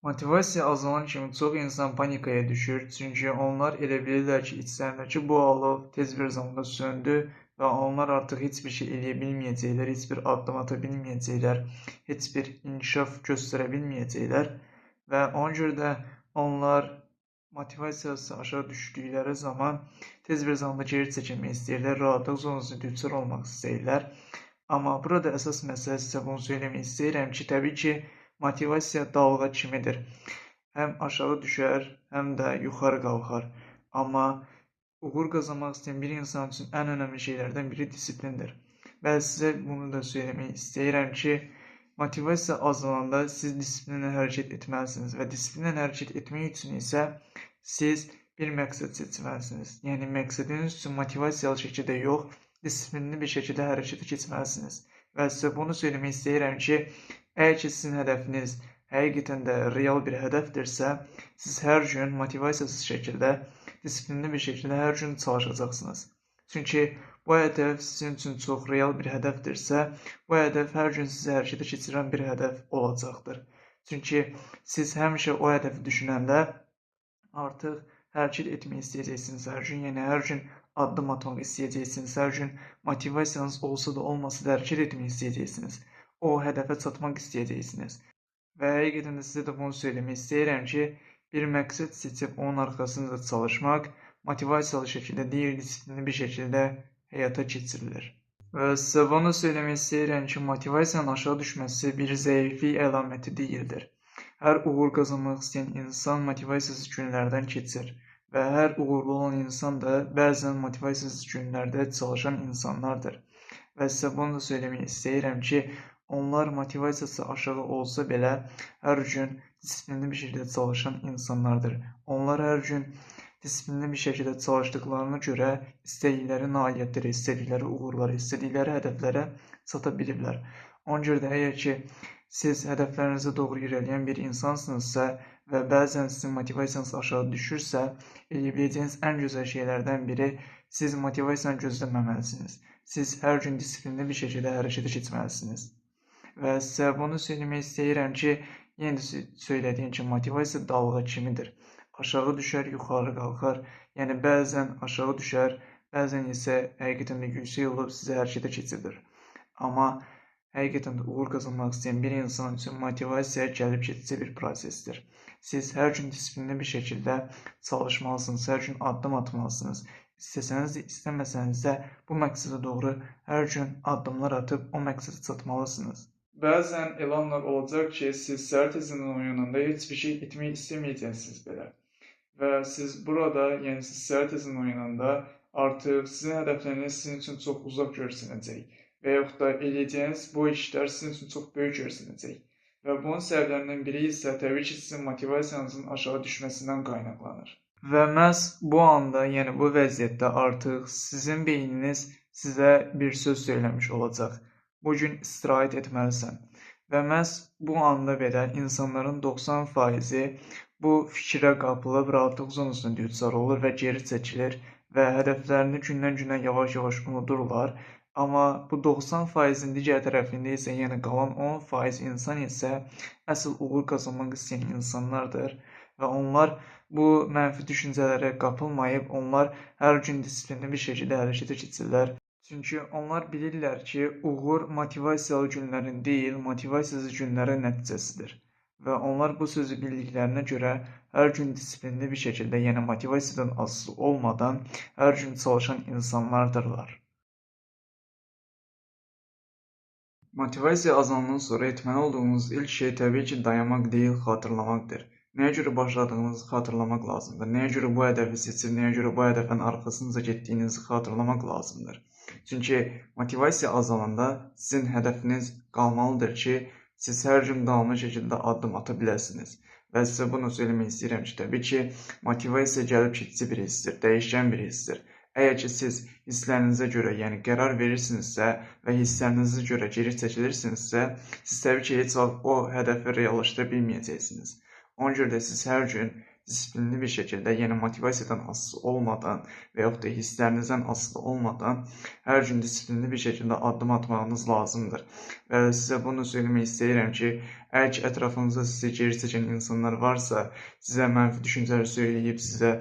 Motivasiya azalan kimi çox insan panikaya düşür, çünki onlar elə bilirlər ki, içlərindəki bu alov tez bir zamanda söndü və onlar artıq heç bir şey eləyə bilməyəcəklər, heç bir addım ata bilməyəcəklər, heç bir inkişaf göstərə bilməyəcəklər və ona görə də onlar motivasiyası aşağı düşdükləri zaman tez bir zamanda geri çəkilmək istəyirlər, rahatlıq zonasına düçar olmaq istəyirlər. Amma burada əsas məsələ sizə bunu söyləmək istəyirəm ki, təbii ki, motivasiya dalğa kimidir. Həm aşağı düşər, həm də yuxarı qalxar. Amma uğur qazanmaq istəyən bir insan üçün ən önəmli şeylərdən biri disiplindir. Və sizə bunu da söyləmək istəyirəm ki, motivasiya azalanda siz disiplinlə hərəkət etməlisiniz və disiplinlə hərəkət etmək üçün isə siz bir məqsəd seçməlisiniz. Yəni məqsədiniz üçün motivasiyalı şəkildə yox, disiplinli bir şəkildə hərəkətə keçməlisiniz. Və sizə bunu söyləmək istəyirəm ki, əgər ki, sizin hədəfiniz həqiqətən də real bir hədəfdirsə, siz hər gün motivasiyasız şəkildə, disiplinli bir şəkildə hər gün çalışacaqsınız. Çünki bu hədəf sizin üçün çox real bir hədəfdirsə, bu hədəf hər gün sizi hərəkətə keçirən bir hədəf olacaqdır. Çünki siz həmişə o hədəfi düşünəndə artıq hərəkət etmək istəyəcəksiniz hər gün, yəni hər gün addım atmaq istəyəcəksiniz, hər gün motivasiyanız olsa da olmasa da hərəkət etmək istəyəcəksiniz. O hədəfə çatmaq istəyəcəksiniz. Və həqiqətən də sizə də bunu söyləmək istəyirəm ki, bir məqsəd seçib onun arxasında çalışmaq motivasiyalı şəkildə deyil, disiplinli bir şəkildə həyata keçirilir. Və sizə bunu söyləmək istəyirəm ki, motivasiyanın aşağı düşməsi bir zəiflik əlaməti deyildir. Hər uğur qazanmaq istəyən insan motivasiyasız günlərdən keçir və hər uğurlu olan insan da bəzən motivasiyasız günlərdə çalışan insanlardır. Və sizə bunu da söyləmək istəyirəm ki, onlar motivasiyası aşağı olsa belə hər gün disiplinli bir şəkildə çalışan insanlardır. Onlar hər gün disiplinli bir şəkildə çalışdıqlarına görə istədikləri nailiyyətlərə, istədikləri uğurlara, istədikləri hədəflərə çata biliblər. Ona görə də əgər ki, siz hədəflərinizə doğru irəliyən bir insansınızsa və bəzən sizin motivasiyanız aşağı düşürsə, eləyə biləcəyiniz ən gözəl şeylərdən biri siz motivasiyanı gözləməməlisiniz. Siz hər gün disiplinli bir şəkildə hərəkətə keçməlisiniz. Və sizə bunu söyləmək istəyirəm ki, yenə də söylədiyim ki, motivasiya dalğa kimidir. Aşağı düşər, yuxarı qalxar. Yəni, bəzən aşağı düşər, bəzən isə həqiqətən də yüksək olub sizi hərəkətə keçirdir. Amma həqiqətən də uğur qazanmaq istəyən bir insan üçün motivasiya gəlib keçici bir prosesdir. Siz hər gün disiplinli bir şəkildə çalışmalısınız, hər gün addım atmalısınız. İstəsəniz də, istəməsəniz də bu məqsədə doğru hər gün addımlar atıb o məqsədə çatmalısınız. Bəzən elanlar olacaq ki, siz səhər tezdən oyananda heç bir şey etmək istəməyəcəksiniz belə. Və siz burada, yəni siz səhər tezdən oyananda artıq sizin hədəfləriniz sizin üçün çox uzaq görsənəcək və yaxud da eləyəcəyiniz bu işlər sizin üçün çox böyük görsənəcək. Və bunun səbəblərindən biri isə təbii ki, sizin motivasiyanızın aşağı düşməsindən qaynaqlanır. Və məhz bu anda, yəni bu vəziyyətdə artıq sizin beyniniz sizə bir söz söyləmiş olacaq. Bugün istirahət etməlisən. Və məhz bu anda belə insanların 90%-i bu fikrə qapılıb rahatlıq zonasına düçar olur və geri çəkilir və hədəflərini gündən-günə yavaş-yavaş unudurlar. Amma bu 90%-in digər tərəfində isə, yəni qalan 10% insan isə əsl uğur qazanmaq istəyən insanlardır və onlar bu mənfi düşüncələrə qapılmayıb, onlar hər gün disiplinli bir şəkildə hərəkətə keçirlər. Çünki onlar bilirlər ki, uğur motivasiyalı günlərin deyil, motivasiyasız günlərin nəticəsidir. Və onlar bu sözü bildiklərinə görə hər gün disiplinli bir şəkildə, yəni motivasiyadan asılı olmadan hər gün çalışan insanlardırlar. Motivasiya azandan sonra etməli olduğunuz ilk şey təbii ki, dayanmaq deyil, xatırlamaqdır. Nəyə görə başladığınızı xatırlamaq lazımdır. Nəyə görə bu hədəfi seçib, nəyə görə bu hədəfin arxasınca getdiyinizi xatırlamaq lazımdır. Çünki motivasiya azalanda sizin hədəfiniz qalmalıdır ki, siz hər gün davamlı şəkildə addım ata biləsiniz. Və sizə bunu söyləmək istəyirəm ki, təbii ki, motivasiya gəlib keçici bir hissdir, dəyişkən bir hissdir. Əgər ki, siz hisslərinizə görə, yəni qərar verirsinizsə və hisslərinizə görə geri çəkilirsinizsə, siz təbii ki, heç vaxt o hədəfi reallaşdıra bilməyəcəksiniz. Ona görə də siz hər gün disiplinli bir şəkildə, yəni motivasiyadan asılı olmadan və yaxud da hisslərinizdən asılı olmadan hər gün disiplinli bir şəkildə addım atmağınız lazımdır. Və sizə bunu söyləmək istəyirəm ki, əgər ki, ətrafınızda sizi geri çəkən insanlar varsa, sizə mənfi düşüncələr söyləyib, sizə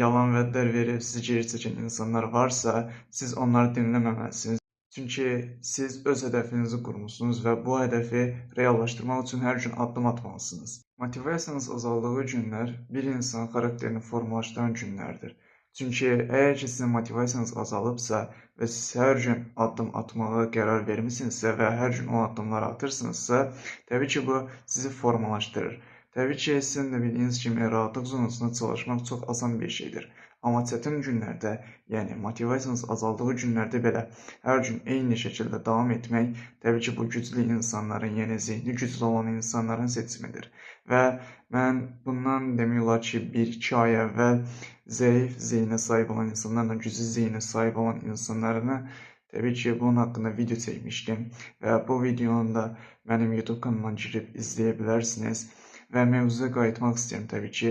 yalan vədlər verib, sizi geri çəkən insanlar varsa, siz onları dinləməməlisiniz. Çünki siz öz hədəfinizi qurmusunuz və bu hədəfi reallaşdırmaq üçün hər gün addım atmalısınız. Motivasiyanız azaldığı günlər bir insanın xarakterini formalaşdıran günlərdir. Çünki əgər ki, sizin motivasiyanız azalıbsa və siz hər gün addım atmağa qərar vermisinizsə və hər gün o addımları atırsınızsa, təbii ki, bu sizi formalaşdırır. Təbii ki, sizin də bildiyiniz kimi rahatlıq zonasında çalışmaq çox asan bir şeydir. Amma çətin günlərdə, yəni motivasiyanız azaldığı günlərdə belə hər gün eyni şəkildə davam etmək, təbii ki, bu güclü insanların, yəni zehni güclü olan insanların seçimidir. Və mən bundan demək olar ki, 1-2 ay əvvəl zəif zehinə sahib olan insanlarla güclü zehinə sahib olan insanlarına təbii ki, bunun haqqında video çəkmişdim və bu videonu da mənim YouTube kanalıma girib izləyə bilərsiniz. Və mövzuya qayıtmaq istəyirəm təbii ki,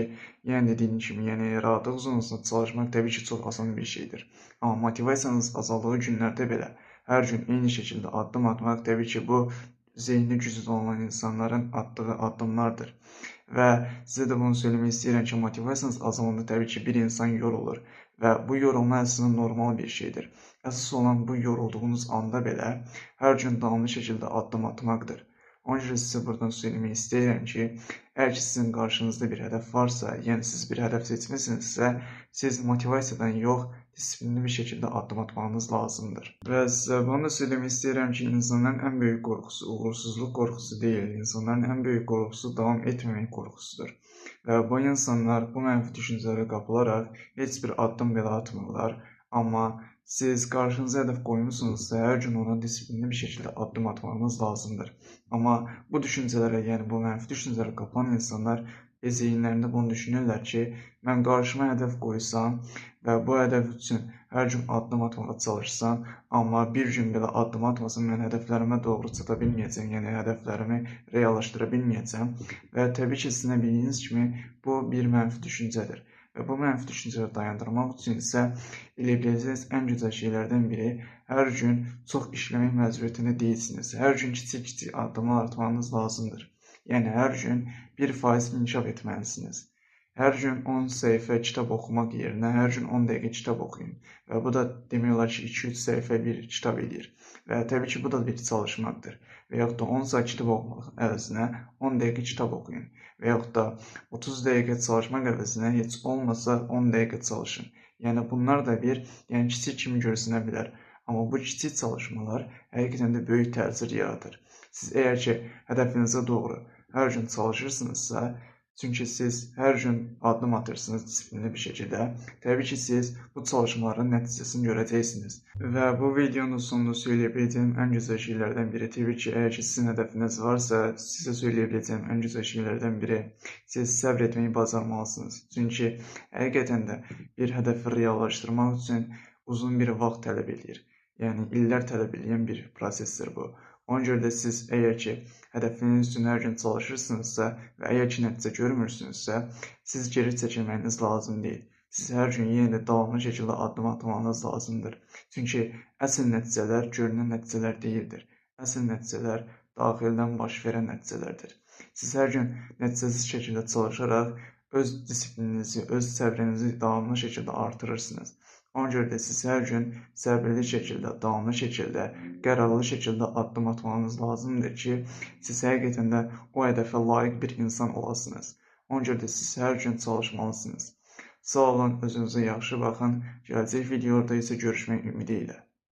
yəni dediyim kimi, rahatlıq zonasında çalışmaq təbii ki, çox asan bir şeydir. Amma motivasiyanız azaldığı günlərdə belə hər gün eyni şəkildə addım atmaq təbii ki, bu zehni güclü olan insanların atdığı addımlardır. Və sizə də bunu söyləmək istəyirəm ki, motivasiyanız azalanda təbii ki, bir insan yorulur və bu yorulma əslində normal bir şeydir. Əsas olan bu yorulduğunuz anda belə hər gün davamlı şəkildə addım atmaqdır. Ona görə sizə buradan söyləmək istəyirəm ki, əgər ki, sizin qarşınızda bir hədəf varsa, yəni siz bir hədəf seçmisinizsə, siz motivasiyadan yox, disiplinli bir şəkildə addım atmağınız lazımdır. Və sizə bunu da söyləmək istəyirəm ki, insanların ən böyük qorxusu uğursuzluq qorxusu deyil, insanların ən böyük qorxusu davam etməmək qorxusudur. Və bu insanlar bu mənfi düşüncələrə qapılaraq heç bir addım belə atmırlar, amma siz qarşınıza hədəf qoymusunuzsa, hər gün ona disiplinli bir şəkildə addım atmağınız lazımdır. Amma bu düşüncələrə, yəni bu mənfi düşüncələrə qapanan insanlar zeyinlərində bunu düşünürlər ki, mən qarşıma hədəf qoysam və bu hədəf üçün hər gün addım atmağa çalışsam, amma bir gün belə addım atmasam, mən hədəflərimə doğru çata bilməyəcəm, yəni hədəflərimi reallaşdıra bilməyəcəm və təbii ki, sizin də bildiyiniz kimi, bu bir mənfi düşüncədir. Və bu mənfi düşüncələri dayandırmaq üçün isə elə biləcəyiniz ən gözəl şeylərdən biri hər gün çox işləmək məcburiyyətində deyilsiniz. Hər gün kiçik-kiçik addımlar atmanız lazımdır. Yəni hər gün 1% inkişaf etməlisiniz. Hər gün 10 səhifə kitab oxumaq yerinə hər gün 10 dəqiqə kitab oxuyun. Və bu da demək olar ki, 2-3 səhifə bir kitab edir. Və təbii ki, bu da bir çalışmaqdır. Və yaxud da 10 saat kitab oxumaq əvəzinə 10 dəqiqə kitab oxuyun. Və yaxud da 30 dəqiqə çalışmaq əvəzinə heç olmasa 10 dəqiqə çalışın. Yəni bunlar da kiçik kimi görsənə bilər. Amma bu kiçik çalışmalar həqiqətən də böyük təsir yaradır. Siz əgər ki, hədəfinizə doğru hər gün çalışırsınızsa, çünki siz hər gün addım atırsınız disiplinli bir şəkildə, təbii ki, siz bu çalışmaların nəticəsini görəcəksiniz. Və bu videonun sonunda söyləyə biləcəyim ən gözəl şeylərdən biri, təbii ki, əgər ki, sizin hədəfiniz varsa, sizə söyləyə biləcəyim ən gözəl şeylərdən biri, siz səbr etməyi bacarmalısınız. Çünki həqiqətən də bir hədəfi reallaşdırmaq üçün uzun bir vaxt tələb edir. Yəni, illər tələb edən bir prosesdir bu. Ona görə də siz əgər ki, hədəfiniz üçün hər gün çalışırsınızsa və əgər ki, nəticə görmürsünüzsə, siz geri çəkilməyiniz lazım deyil. Siz hər gün yenə də davamlı şəkildə addım atmanız lazımdır. Çünki əsl nəticələr görünən nəticələr deyildir. Əsl nəticələr daxildən baş verən nəticələrdir. Siz hər gün nəticəsiz şəkildə çalışaraq öz disiplininizi, öz səbrinizi davamlı şəkildə artırırsınız. Ona görə də siz hər gün səbirli şəkildə, davamlı şəkildə, qərarlı şəkildə addım atmanız lazımdır ki, siz həqiqətən də o hədəfə layiq bir insan olasınız. Ona görə də siz hər gün çalışmalısınız. Sağ olun, özünüzə yaxşı baxın. Gələcək videolarda isə görüşmək ümidi ilə.